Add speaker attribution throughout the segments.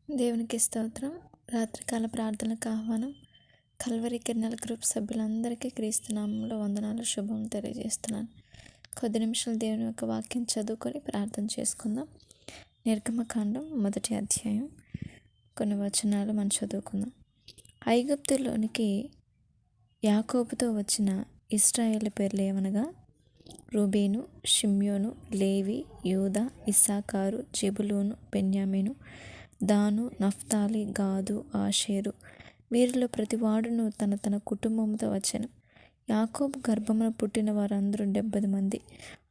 Speaker 1: దేవునికి స్తోత్రం. రాత్రికాల ప్రార్థనలకు ఆహ్వానం. కల్వరి కిరణాల గ్రూప్ సభ్యులందరికీ క్రీస్తు నామంలో వందనాలు, శుభం తెలియజేస్తున్నాను. కొద్ది నిమిషాలు దేవుని యొక్క వాక్యం చదువుకొని ప్రార్థన చేసుకుందాం. నిర్గమకాండం 1వ అధ్యాయం కొన్ని వచనాలు మనం చదువుకుందాం. ఐగుప్తులోనికి యాకోబుతో వచ్చిన ఇశ్రాయేలు పేర్లు ఏమనగా రూబేను, షిమ్యోను, లేవి, యూదా, ఇస్సాకారు, జెబులూను, బెన్యామీను, దాను, నఫ్తాలి, గాదు, ఆషేరు. వీరిలో ప్రతివాడును తన తన కుటుంబంతో వచ్చెను. యాకోబు గర్భమున పుట్టిన వారందరూ 70 మంది.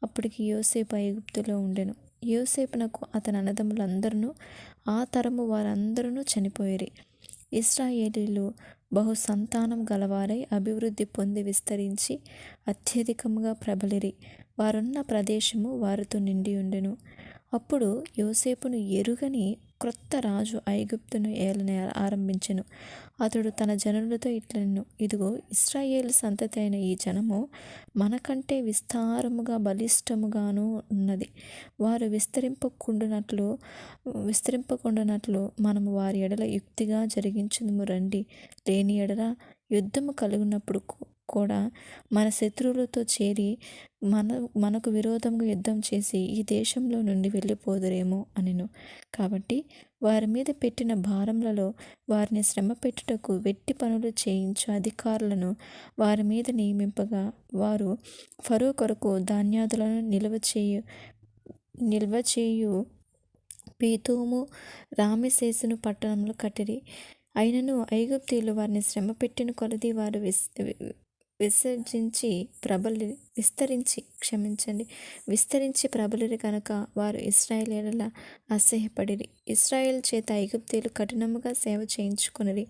Speaker 1: అప్పటికి యోసేపు ఐగుప్తులో ఉండెను. యోసేపునకు అతని అన్నదమ్ములందరూ ఆ తరము వారందరూ చనిపోయిరి. ఇశ్రాయేలీలు బహు సంతానం గలవారై అభివృద్ధి పొంది విస్తరించి అత్యధికముగా ప్రబలిరి. వారున్న ప్రదేశము వారితో నిండి ఉండెను. అప్పుడు యోసేపును ఎరుగని క్రొత్త రాజు ఐగుప్తును ఏలన ఆరంభించెను. అతడు తన జనులతో ఇట్లనెను, ఇదిగో, ఇశ్రాయేలు సంతతి అయిన ఈ జనము మనకంటే విస్తారముగా బలిష్టముగాను ఉన్నది. వారు విస్తరింపకుండునట్లు మనము వారి ఎడల యుక్తిగా జరిగించుదుము రండి. లేని ఎడల యుద్ధము కలిగినప్పుడు కూడా మన శత్రువులతో చేరి మనకు విరోధంగా యుద్ధం చేసి ఈ దేశంలో నుండి వెళ్ళిపోదురేమో అనెను. కాబట్టి వారి మీద పెట్టిన భారములలో వారిని శ్రమ పెట్టుటకు వెట్టి పనులు చేయించు అధికారులను వారి మీద నియమింపగా వారు ఫరో కొరకు ధాన్యాదులను నిల్వ చేయు పీతోము, రామెసేసును పట్టణములు కట్టిరి. అయినను ఐగుప్తీయులు వారిని శ్రమ పెట్టిన కొలది వారు విస్తరించి ప్రబలిరి కనుక వారు ఇశ్రాయేలీయుల అసహ్యపడిరి. ఇశ్రాయేలు చేత ఐగుప్తీయులు కఠినముగా సేవ చేయించుకొనిరి.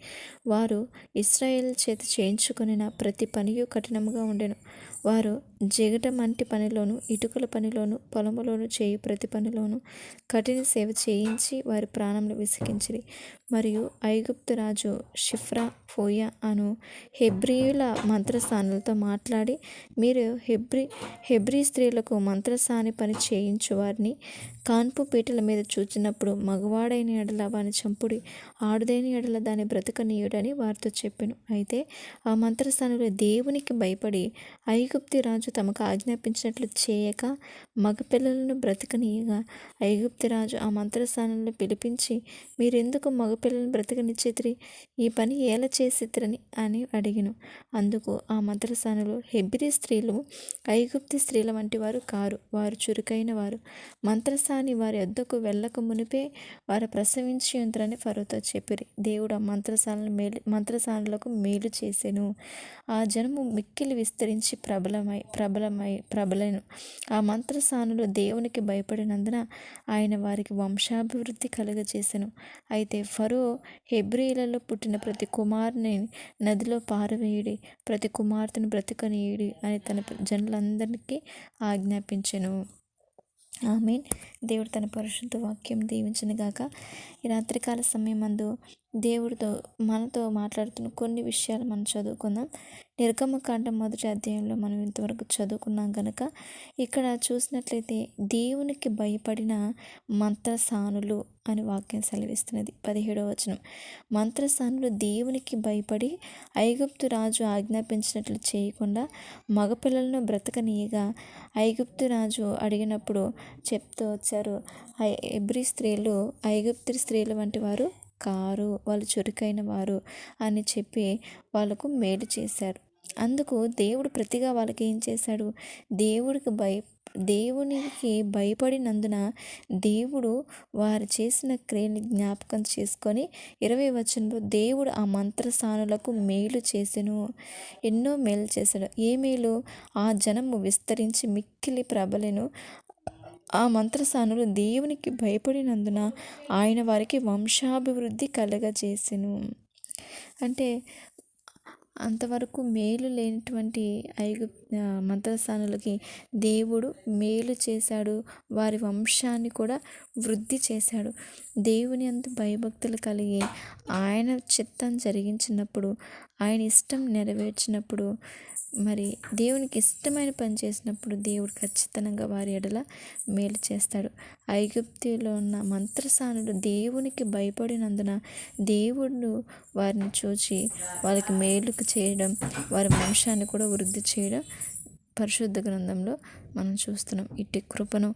Speaker 1: వారు ఇశ్రాయేలు చేత చేయించుకొనిన ప్రతి పనియు కఠినముగా ఉండెను. వారు జిగటమంటి పనిలోను, ఇటుకల పనిలోను, పొలములోను చేయు ప్రతి పనిలోను కఠిన సేవ చేయించి వారి ప్రాణములు విసిగించిరి. మరియు ఐగుప్తు రాజు షిఫ్రా ఫోయా అను హెబ్రీయుల మంత్రసానులతో మాట్లాడి, మీరు హెబ్రీ స్త్రీలకు మంత్రసాని పని చేయించు వారిని కాన్పు పీటల మీద చూచినప్పుడు మగవాడైన ఎడల వాని చంపుడి, ఆడుదైన ఎడల దాని బ్రతకనీయుడని వారితో చెప్పెను. అయితే ఆ మంత్రసానులు దేవునికి భయపడి ఐగుప్తి రాజు తమకు ఆజ్ఞాపించినట్లు చేయక మగపిల్లలను బ్రతకనీయగా ఐగుప్తి రాజు ఆ మంత్రసానులను పిలిపించి, మీరెందుకు మగపిల్లలను బ్రతకనిచ్చితిరి? ఈ పని ఎలా చేసితిరని అని అడిగెను. అందుకు ఆ మంత్రసానులు, హెబ్రీ స్త్రీలు ఐగుప్తి స్త్రీల వంటి వారు కారు, వారు చురుకైన వారు. మంత్రసాని వారి వద్దకు వెళ్ళక మునిపే వారు ప్రసవించి ఉందరని ఫరోతో చెప్పిరి. దేవుడు ఆ మంత్రసానులకు మేలు చేసెను. ఆ జనము మిక్కిలి విస్తరించి ప్రబలెను. ఆ మంత్రసానులు దేవునికి భయపడినందున ఆయన వారికి వంశాభివృద్ధి కలుగజేసెను. అయితే ఫరో, హెబ్రీయులలో పుట్టిన ప్రతి కుమారుని నదిలో పారవేయుడి, ప్రతి కుమార్తెను బ్రతకనీయుడి అని తన జనులందరికీ ఆజ్ఞాపించెను. ఆమేన్. దేవుడు తన పరిశుద్ధ వాక్యం దీవించును గాక. ఈ రాత్రికాల సమయం మందు దేవుడితో మనతో మాట్లాడుతున్న కొన్ని విషయాలు మనం చదువుకుందాం. నిర్గమకాండం 1వ అధ్యాయంలో మనం ఇంతవరకు చదువుకున్నాం కనుక ఇక్కడ చూసినట్లయితే దేవునికి భయపడిన మంత్రసానులు అని వాక్యం సెలవిస్తున్నది. 17వ వచనం, మంత్రసానులు దేవునికి భయపడి ఐగుప్తు రాజు ఆజ్ఞాపించినట్లు చేయకుండా మగపిల్లలను బ్రతకనీయగా ఐగుప్తు రాజు అడిగినప్పుడు చెప్తూ వచ్చారు, హెబ్రీ స్త్రీలు ఐగుప్తు స్త్రీల వంటి వారు కారు, వాళ్ళు చురుకైన వారు అని చెప్పి వాళ్ళకు మేలు చేశాడు. అందుకు దేవుడు ప్రతిగా వాళ్ళకి ఏం చేశాడు? దేవునికి భయపడినందున దేవుడు వారు చేసిన క్రియని జ్ఞాపకం చేసుకొని 20వ వచనంలో దేవుడు ఆ మంత్రసానులకు మేలు చేసెను. ఎన్నో మేలు చేశాడు. ఏ మేలు? ఆ జనము విస్తరించి మిక్కిలి ప్రబలెను. ఆ మంత్రసానులు దేవునికి భయపడినందున ఆయన వారికి వంశాభివృద్ధి కలగజేసెను. అంటే అంతవరకు మేలు లేనటువంటి మంత్రస్థానులకి దేవుడు మేలు చేశాడు. వారి వంశాన్ని కూడా వృద్ధి చేశాడు. దేవుని అందు భయభక్తులు కలిగి ఆయన చిత్తం జరిగించినప్పుడు, ఆయన ఇష్టం నెరవేర్చినప్పుడు, మరి దేవునికి ఇష్టమైన పని చేసినప్పుడు దేవుడు ఖచ్చితంగా వారి ఎడల మేలు చేస్తాడు. ఐగుప్తులో ఉన్న మంత్రసానులు దేవునికి భయపడినందున దేవుడు వారిని చూచి వాళ్ళకి మేలుకు చేయడం, వారి వంశాన్ని కూడా వృద్ధి చేయడం పరిశుద్ధ గ్రంథంలో మనం చూస్తున్నాం. ఇట్టి కృపను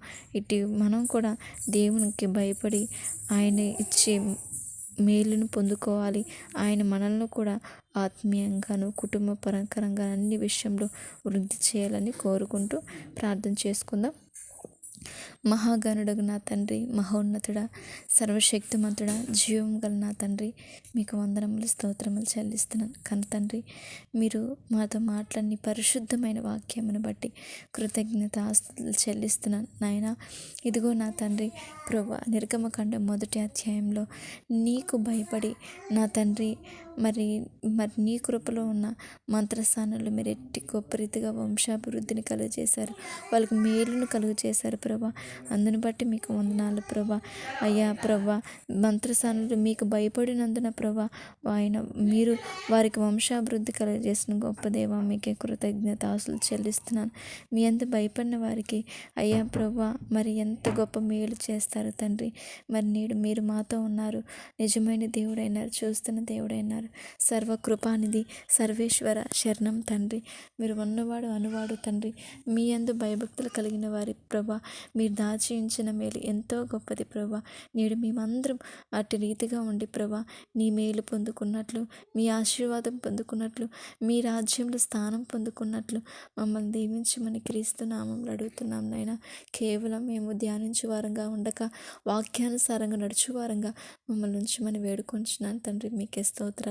Speaker 1: మనం కూడా దేవునికి భయపడి ఆయన ఇచ్చే మేలును పొందుకోవాలి. ఆయన మనల్ని కూడా ఆత్మీయంగాను కుటుంబ పరంగా అన్ని విషయంలో వృద్ధి చేయాలని కోరుకుంటూ ప్రార్థన చేసుకుందాం. మహాగణుడగు నా తండ్రి, మహోన్నతుడా, సర్వశక్తిమంతుడా, జీవం గల నా తండ్రి, మీకు వందనములు స్తోత్రములు చెల్లిస్తున్నాను. కన్న తండ్రి, మీరు మాతో మాట్లాడిన పరిశుద్ధమైన వాక్యమును బట్టి కృతజ్ఞత ఆస్తులు చెల్లిస్తున్నాను. నాయన, ఇదిగో నా తండ్రి ప్రభువా, నిర్గమకాండం 1వ అధ్యాయంలో నీకు భయపడి నా తండ్రి మరి నీ కృపలో ఉన్న మంత్రస్థానంలో మీరు ఎట్టి గొప్ప రీతిగా వంశాభివృద్ధిని కలుగజేశారు, వాళ్ళకి మేలును కలుగజేశారు ప్రభా. అందుని బట్టి మీకు వందనాలు ప్రభా. అయ్యా ప్రభా, మంత్రస్థానంలో మీకు భయపడినందున ప్రభా మీరు వారికి వంశాభివృద్ధి కలుగజేసిన గొప్ప దేవా, మీకే కృతజ్ఞత ఆశలు చెల్లిస్తున్నాను. మీ అంత భయపడిన వారికి అయ్యా ప్రభా మరి ఎంత గొప్ప మేలు చేస్తారు తండ్రి. మరి నేడు మీరు మాతో ఉన్నారు, నిజమైన దేవుడైనారు, చూస్తున్న దేవుడైనారు, సర్వకృపానిధి సర్వేశ్వర శరణం తండ్రి. మీరు ఉన్నవాడు అనువాడు తండ్రి. మీ యందు భయభక్తులు కలిగిన వారి ప్రభా, మీరు దాచి ఉంచిన మేలు ఎంతో గొప్పది ప్రభా. నేడు మేమందరం అటు రీతిగా ఉండి ప్రభా, నీ మేలు పొందుకున్నట్లు, మీ ఆశీర్వాదం పొందుకున్నట్లు, మీ రాజ్యంలో స్థానం పొందుకున్నట్లు మమ్మల్ని దీవించమని క్రీస్తు నామంలో అడుగుతున్నాం నాయన. కేవలం మేము ధ్యానించు వారంగా ఉండక వాక్యానుసారంగా నడుచువారంగా మమ్మల్ని ఉంచమని వేడుకొంచున్నాను తండ్రి. మీకే స్తోత్రాలు.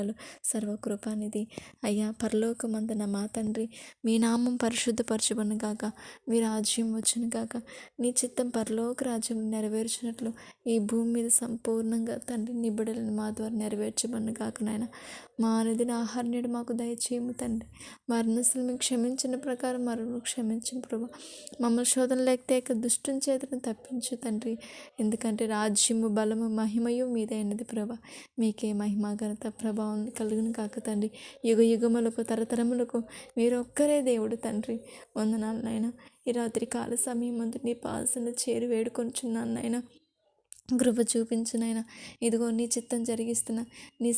Speaker 1: సర్వకృపానిధి అయ్యా, పరలోకమందున మా తండ్రి, మీ నామం పరిశుద్ధపరచబడును గాక, మీ రాజ్యం వచ్చును గాక, నీ చిత్తం పరలోక రాజ్యం నెరవేర్చినట్లు ఈ భూమి మీద సంపూర్ణంగా తండ్రి నీ బిడ్డలను మా ద్వారా నెరవేర్చబడును గాక. నాయన, మా అనుదిన ఆహారం నేడు మాకు దయచేయము తండ్రి. మరణస్తులు మీకు క్షమించిన ప్రకారం మరణం క్షమించిన ప్రభా. మమ్మల్ని శోధన లేక దుష్టుని చేతను తప్పించు తండ్రి. ఎందుకంటే రాజ్యము బలము మహిమయు మీదైనది ప్రభా. మీకే మహిమ ఘనత ప్రభావం కలుగును కాక తండ్రి. యుగ యుగములకు తరతరములకు మీరు ఒక్కరే దేవుడు తండ్రి. వందనాలు నాయన. ఈ రాత్రి కాల సమయం ముందు నీ పాసన చేరి వేడుకొంచున్నాను నాయన. కృప చూపించునైనా. ఇదిగో నీ చిత్తం జరిగిస్తున్న నీ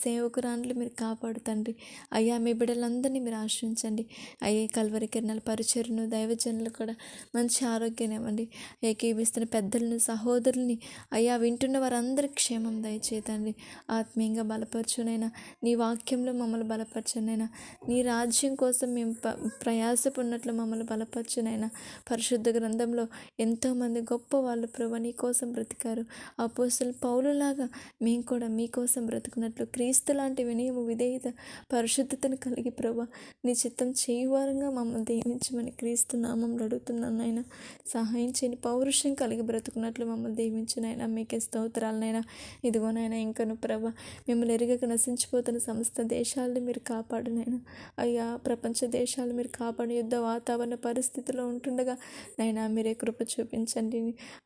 Speaker 1: సేవకురాండ్లు మీరు కాపాడు తండ్రి. అయ్యా, మీ బిడ్డలందరినీ మీరు ఆశ్రయించండి. అయ్యే కల్వరి కిరణాల పరిచయను దైవజనులు కూడా మంచి ఆరోగ్యాన్ని ఇవ్వండి. ఏకీభిస్తున్న పెద్దలను సహోదరుల్ని అయ్యా వింటున్న వారందరి క్షేమం దయచేతండి. ఆత్మీయంగా బలపరచునైనా, నీ వాక్యంలో మమ్మల్ని బలపరచునైనా, నీ రాజ్యం కోసం మేము ప్రయాసపడినట్లు మమ్మల్ని బలపరచునైనా. పరిశుద్ధ గ్రంథంలో ఎంతోమంది గొప్ప వాళ్ళు ప్రభు నీ కోసం బ్రతికారు. అపోస్తలులు పౌలులాగా మేము కూడా మీకోసం బ్రతుకున్నట్లు క్రీస్తు లాంటి వినయము విధేయత పరిశుద్ధతను కలిగి ప్రభా నీ చిత్తం చేయువారంగా మమ్మల్ని దీవించమని క్రీస్తు నామంలో అడుగుతున్నాను నాయన. సహాయం చేయని పౌరుషం కలిగి బ్రతుకున్నట్లు మమ్మల్ని దీవించునైనా. మీకే స్తోత్రాలనైనా. ఇదిగోనైనా ఇంకను ప్రభా, మిమ్మల్ని ఎరుగక నశించిపోతున్న సమస్త దేశాలను మీరు కాపాడునైనా. అయ్యా, ప్రపంచ దేశాలు మీరు కాపాడు. యుద్ధ వాతావరణ పరిస్థితిలో ఉంటుండగా నైనా మీరే కృప చూపించండి.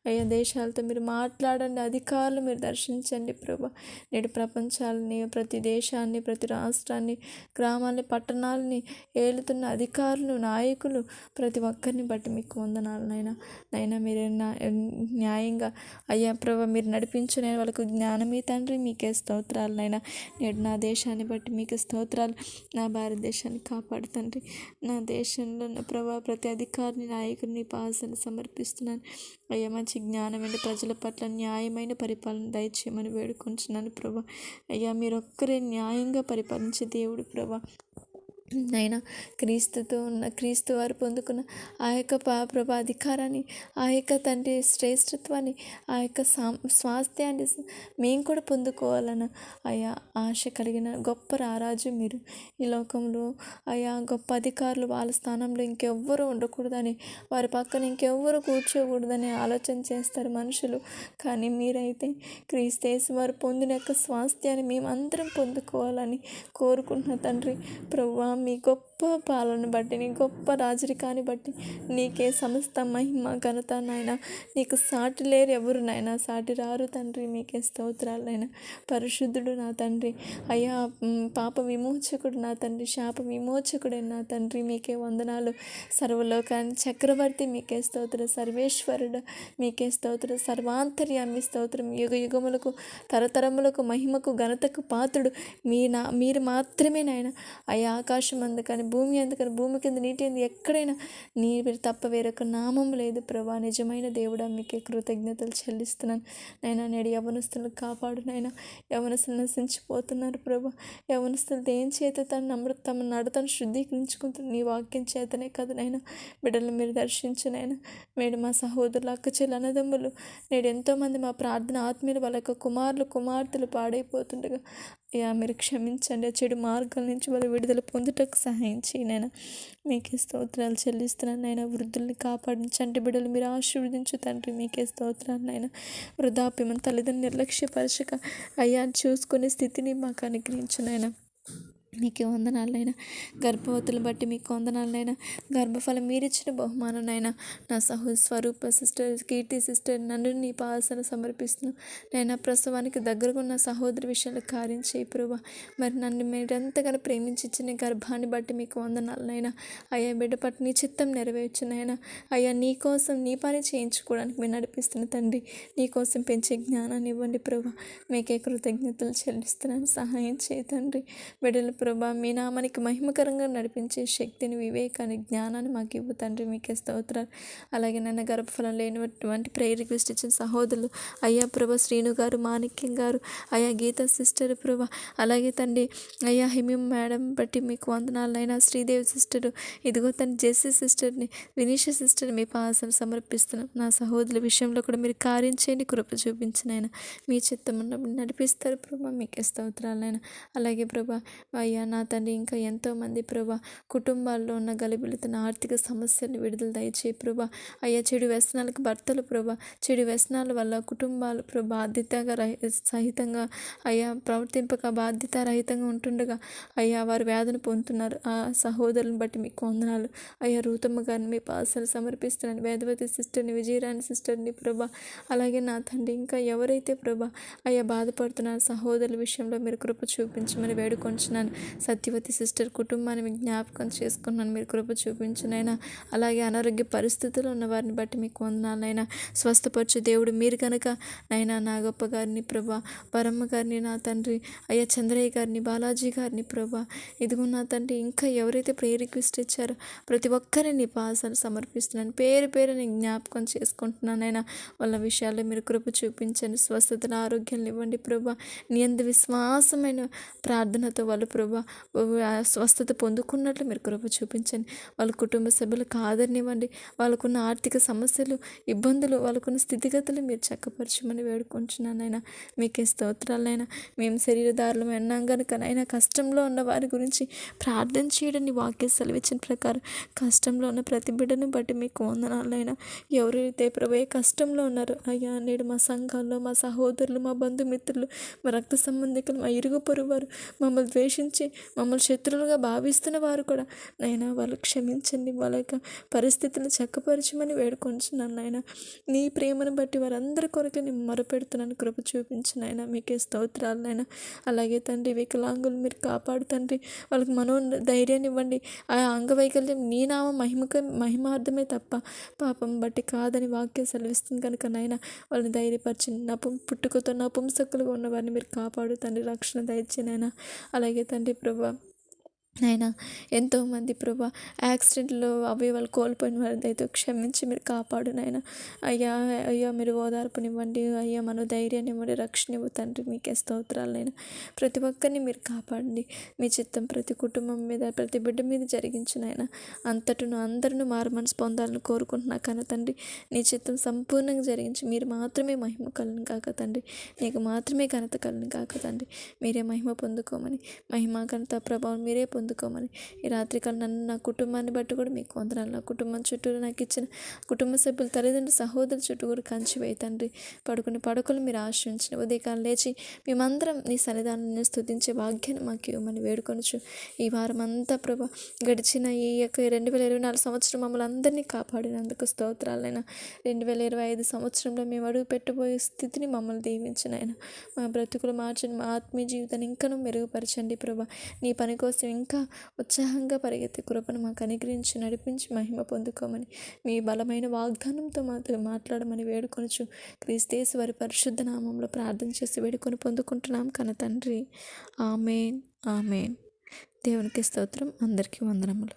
Speaker 1: అయ్యా, దేశాలతో మీరు మాట్లాడండి, అధికారులు మీరు దర్శించండి ప్రభా. నేడు ప్రపంచాలని, ప్రతి దేశాన్ని, ప్రతి రాష్ట్రాన్ని, గ్రామాలని, పట్టణాలని ఏలుతున్న అధికారులు, నాయకులు ప్రతి ఒక్కరిని బట్టి మీకు వందనాలు నైనా. మీరు న్యాయంగా అయ్యా ప్రభా మీరు నడిపించు. నేను వాళ్ళకు జ్ఞానమే తండ్రి. మీకే స్తోత్రాలు నైనా. నేడు నా దేశాన్ని బట్టి మీకు స్తోత్రాలు. నా భారతదేశాన్ని కాపాడు తండ్రి. నా దేశంలో ఉన్న ప్రభా ప్రతి అధికారిని, నాయకుడిని పాసను సమర్పిస్తున్నాను. అయ్యా, మంచి జ్ఞానమైన ప్రజల పట్ల న్యాయమైన పరిపాలన దయచేయమని వేడుకొంచున్నాను ప్రభా. అయ్యా, మీరొక్కరే న్యాయంగా పరిపాలించే దేవుడు ప్రభా. నైనా క్రీస్తుతో ఉన్న క్రీస్తు వారు పొందుకున్న ఆ యొక్క ప్రభా అధికారాన్ని, ఆ యొక్క తండ్రి శ్రేష్ఠత్వాన్ని, ఆ యొక్క స్వాస్థ్యాన్ని మేము కూడా పొందుకోవాలన్న అయా ఆశ కలిగిన గొప్ప రారాజు మీరు. ఈ లోకంలో అయా గొప్ప అధికారులు వాళ్ళ స్థానంలో ఇంకెవ్వరూ ఉండకూడదని, వారి పక్కన ఇంకెవ్వరూ కూర్చోకూడదని ఆలోచన చేస్తారు మనుషులు. కానీ మీరైతే క్రీస్తేసు వారు పొందిన యొక్క స్వాస్థ్యాన్ని మేమందరం పొందుకోవాలని కోరుకుంటున్న తండ్రి. ప్రభువా, మీ గొప్ప పాలన బట్టి, నీ గొప్ప రాజరికాన్ని బట్టి నీకే సమస్త మహిమ ఘనత నాయన. నీకు సాటి లేరు ఎవరు నాయన, సాటి రారు తండ్రి. మీకే స్తోత్రాలు నాయన. పరిశుద్ధుడు నా తండ్రి, అయ్యా పాప విమోచకుడు నా తండ్రి, శాప విమోచకుడే నా తండ్రి. మీకే వందనాలు. సర్వలోకాన్ని చక్రవర్తి మీకే స్తోత్రం. సర్వేశ్వరుడు మీకే స్తోత్రం. సర్వాంతర్యామి స్తోత్రం. యుగ యుగములకు తరతరములకు మహిమకు ఘనతకు పాత్రుడు మీరు మాత్రమే నాయన. అయ్యా ఆకాశం అందుకని భూమి అందుకని భూమి కింద నీటి అందు ఎక్కడైనా నీ తప్ప వేరొక నామం లేదు ప్రభా. నిజమైన దేవుడా, మీకే కృతజ్ఞతలు చెల్లిస్తున్నాను నైనా. నేడు యవనస్తులను కాపాడు నైనా. యవనస్తులు నశించిపోతున్నారు ప్రభా. యవనస్తులు దేని చేత తమ నడతను శుద్ధీకరించుకుంటున్నారు. నీ వాక్యం చేతనే కదా నైనా. బిడ్డలు మీరు దర్శించునైనా. నేడు మా సహోదరులు, అక్కచెల్లి, అన్నదమ్ములు, నేడు ఎంతోమంది మా ప్రార్థన ఆత్మీయులు వాళ్ళ యొక్క కుమారులు కుమార్తెలు పాడైపోతుండగా అయ్యా మీరు క్షమించండి. చెడు మార్గాల నుంచి వాళ్ళు విడుదల పొందుటకు సహాయం చేయనైనా. మీకే స్తోత్రాలు చెల్లిస్తున్నాను నాయన. వృద్ధుల్ని కాపాడించండి. బిడ్డలు మీరు ఆశీర్వదించు తండ్రి. మీకే స్తోత్రాలు నాయన. వృద్ధాప్యమని తల్లిదండ్రులు నిర్లక్ష్యపరచక అయ్యా చూసుకునే స్థితిని మాకు అనుగ్రహించు నాయన. మీకు వందనాలైనా. గర్భవతులు బట్టి మీకు వందనాలైనా. గర్భఫలం మీరిచ్చిన బహుమానంనైనా నా స్వరూప సిస్టర్, కీర్తి సిస్టర్, నన్ను నీ పాసన సమర్పిస్తున్నాను నైనా. ప్రసవానికి దగ్గరగా ఉన్న సహోదరి విషయంలో కార్యం చేయి ప్రభా. మరి నన్ను మీరెంతగానో ప్రేమించిన గర్భాన్ని బట్టి మీకు వందనాలనైనా. అయ్యా బిడ్డ పట్ల నీ చిత్తం నెరవేర్చునైనా. అయ్యా నీ కోసం నీ పని చేయించుకోవడానికి మీరు నడిపిస్తున్న తండ్రి, నీ కోసం పెంచే జ్ఞానాన్ని ఇవ్వండి ప్రభా. మీకే కృతజ్ఞతలు చెల్లిస్తున్నాను. సహాయం చేయి తండ్రి. బిడ్డలు ప్రభా, మీ నామానికి మహిమకరంగా నడిపించే శక్తిని, వివేకాన్ని, జ్ఞానాన్ని మాకు ఇవ్వు తండ్రి. మీకే స్తోత్రాలు. అలాగే నన్ను గర్భఫలం లేనిటువంటి ప్రేయర్ రిక్వెస్ట్ ఇచ్చిన సహోదరులు అయ్యా ప్రభా, శ్రీను గారు, మాణిక్యం గారు, అయ్యా గీతా సిస్టర్ ప్రభా, అలాగే తండ్రి అయ్యా హిమం మేడం బట్టి మీకు వందనాలైనా. శ్రీదేవి సిస్టరు, ఇదిగో తండ్రి జెస్సీ సిస్టర్ని, వినీష సిస్టర్ మీ పాసం సమర్పిస్తున్నాం. నా సహోదరుల విషయంలో కూడా మీరు కార్యం చేయండి, కృప చూపించినైనా. మీ చిత్తం ఉన్నప్పుడు నడిపిస్తారు ప్రభా. మీకే స్తోత్రాలైనా. అలాగే ప్రభా అయ్యా నా తండ్రి, ఇంకా ఎంతోమంది ప్రభా కుటుంబాల్లో ఉన్న గలిబిలితన ఆర్థిక సమస్యలను విడుదల దయచేయి ప్రభా. అయ్యా చెడు వ్యసనాలకు భర్తలు ప్రభా, చెడు వ్యసనాల వల్ల కుటుంబాలు ప్రభా బాధ్యతగా సహితంగా అయ్యా ప్రవర్తింపక బాధ్యతారహితంగా ఉంటుండగా అయ్యా వారు వేదన పొందుతున్నారు. ఆ సహోదరులను బట్టి మీకు వందనాలు. అయ్యా రూతమ్మ గారిని మీ పాసలు సమర్పిస్తున్నాను. వేదవతి సిస్టర్ని, విజయరాణి సిస్టర్ని ప్రభా, అలాగే నా తండ్రి ఇంకా ఎవరైతే ప్రభా అయ్యా బాధపడుతున్నారు సహోదరుల విషయంలో మీరు కృప చూపించమని వేడుకొంచున్నాను. సత్యవతి సిస్టర్ కుటుంబాన్ని మీకు జ్ఞాపకం చేసుకున్నాను. మీరు కృప చూపించునైనా. అలాగే అనారోగ్య పరిస్థితుల్లో ఉన్న వారిని బట్టి మీకు వందనాలైనా. స్వస్థపరచు దేవుడు మీరు కనుక నైనా. నాగప్ప గారిని ప్రభా, వరమ్మ గారిని నా తండ్రి, అయ్యా చంద్రయ్య గారిని, బాలాజీ గారిని ప్రభా, ఇదిగో నా తండ్రి ఇంకా ఎవరైతే ప్రేయర్ రిక్వెస్ట్ ఇచ్చారో ప్రతి ఒక్కరిని పాసాలు సమర్పిస్తున్నాను. పేరు పేరు నేను జ్ఞాపకం చేసుకుంటున్నానైనా. వాళ్ళ విషయాల్లో మీరు కృప చూపించండి. స్వస్థతల ఆరోగ్యాన్ని ఇవ్వండి ప్రభా. నీ అందు విశ్వాసమైన ప్రార్థనతో వాళ్ళు ప్రభా స్వస్థత పొందుకున్నట్లు మీరు కృప చూపించండి. వాళ్ళ కుటుంబ సభ్యులకు ఆదరణివ్వండి. వాళ్ళకున్న ఆర్థిక సమస్యలు, ఇబ్బందులు, వాళ్ళకున్న స్థితిగతులు మీరు చక్కపరచమని వేడుకుంటున్నానైనా. మీకే స్తోత్రాలైనా. మేము శరీరధారులు విన్నాం కనుకనైనా కష్టంలో ఉన్న వారి గురించి ప్రార్థన చేయడాన్ని వాక్య సెలవిచ్చిన ప్రకారం కష్టంలో ఉన్న ప్రతి బిడ్డను బట్టి మీకు వందనాలైనా. ఎవరైతే ప్రభు కష్టంలో ఉన్నారో అయ్యా నేడు మా సంఘాల్లో మా సహోదరులు, మా బంధుమిత్రులు, మా రక్త సంబంధికులు, మా ఇరుగు పొరుగు వారు మమ్మల్ని ద్వేషించి మమ్మల్ని శత్రువులుగా భావిస్తున్న వారు కూడా నైనా వాళ్ళు క్షమించండి. వాళ్ళ యొక్క పరిస్థితులను చక్కపరచమని వేడుకొంచున్నాను నాయన. నీ ప్రేమను బట్టి వారందరి కొరకు నేను మొరపెడుతున్నాను. కృప చూపించిన ఆయన. మీకే స్తోత్రాలు నాయన. అలాగే తండ్రి వికలాంగులు మీరు కాపాడు తండ్రి. వాళ్ళకి ధైర్యాన్ని ఇవ్వండి. ఆ అంగవైకల్యం నీ నామ మహిమార్థమే తప్ప పాపం బట్టి కాదని వాక్యం సెలవిస్తుంది కనుక నాయన వాళ్ళని ధైర్యపరిచి పుట్టుకతో నపుంసకులుగా ఉన్న వారిని మీరు కాపాడు తండ్రి. రక్షణ దయచేనైనా. అలాగే తండ్రి ప్రభా నాయనా ఎంతోమంది ప్రభా యాక్సిడెంట్లో అవయవాలు కోల్పోయిన వారి దయతో క్షమించి మీరు కాపాడు నాయన. అయ్యా అయ్యా మీరు ఓదార్పునివ్వండి అయ్యా, మన ధైర్యాన్ని ఇవ్వండి, రక్షణ ఇవ్వు తండ్రి. మీకే స్తోత్రాలైనా ప్రతి ఒక్కరిని మీరు కాపాడండి. మీ చిత్తం ప్రతి కుటుంబం మీద ప్రతి బిడ్డ మీద జరిగించిన ఆయన అంతటను అందరూ మారు మనసు పొందాలని కోరుకుంటున్నా కానీ తండ్రి, నీ చిత్తం సంపూర్ణంగా జరిగించి మీరు మాత్రమే మహిమ కలను కాక తండ్రి, నీకు మాత్రమే ఘనత కలను కాక తండ్రి. మీరే మహిమ పొందుకోమని, మహిమ ఘనత ప్రభావం మీరే పొందుకోమని ఈ రాత్రికాలం నన్ను నా కుటుంబాన్ని బట్టి కూడా మీకు వందనాలు. నా కుటుంబం చుట్టూరు నాకు ఇచ్చిన కుటుంబ సభ్యులు తల్లిదండ్రులు సహోదరుల చుట్టూ కూడా కంచి వేయి తండ్రి. పడుకుని పడుకులు మీరు ఆశ్రయించిన ఉదయకాలం లేచి మేమందరం నీ సన్నిధానాన్ని స్తుతించే భాగ్యాన్ని మాకు ఇవ్వమని వేడుకొనొచ్చు. ఈ వారం అంతా ప్రభా గడిచిన ఈ యొక్క 2024 సంవత్సరం మమ్మల్ని అందరినీ కాపాడినందుకు స్తోత్రాలైనా. 2025 సంవత్సరంలో మేము అడుగు పెట్టబోయే స్థితిని మమ్మల్ని దీవించినైనా. మా బ్రతుకులు మార్చండి, మా ఆత్మీయ జీవితాన్ని ఇంకనూ మెరుగుపరచండి ప్రభా. నీ పని కోసం ఇంకా ఉత్సాహంగా పరిగెత్తే కృపను మాకు అనుగ్రహించి నడిపించి మహిమ పొందుకోమని, మీ బలమైన వాగ్దానంతో మాతో మాట్లాడమని వేడుకొనొచ్చు. క్రీస్తేసు వారి పరిశుద్ధ నామంలో ప్రార్థన చేసి వేడుకొని పొందుకుంటున్నాం కన తండ్రి. ఆమేన్ ఆమేన్. దేవునికి స్తోత్రం. అందరికీ వందనములు.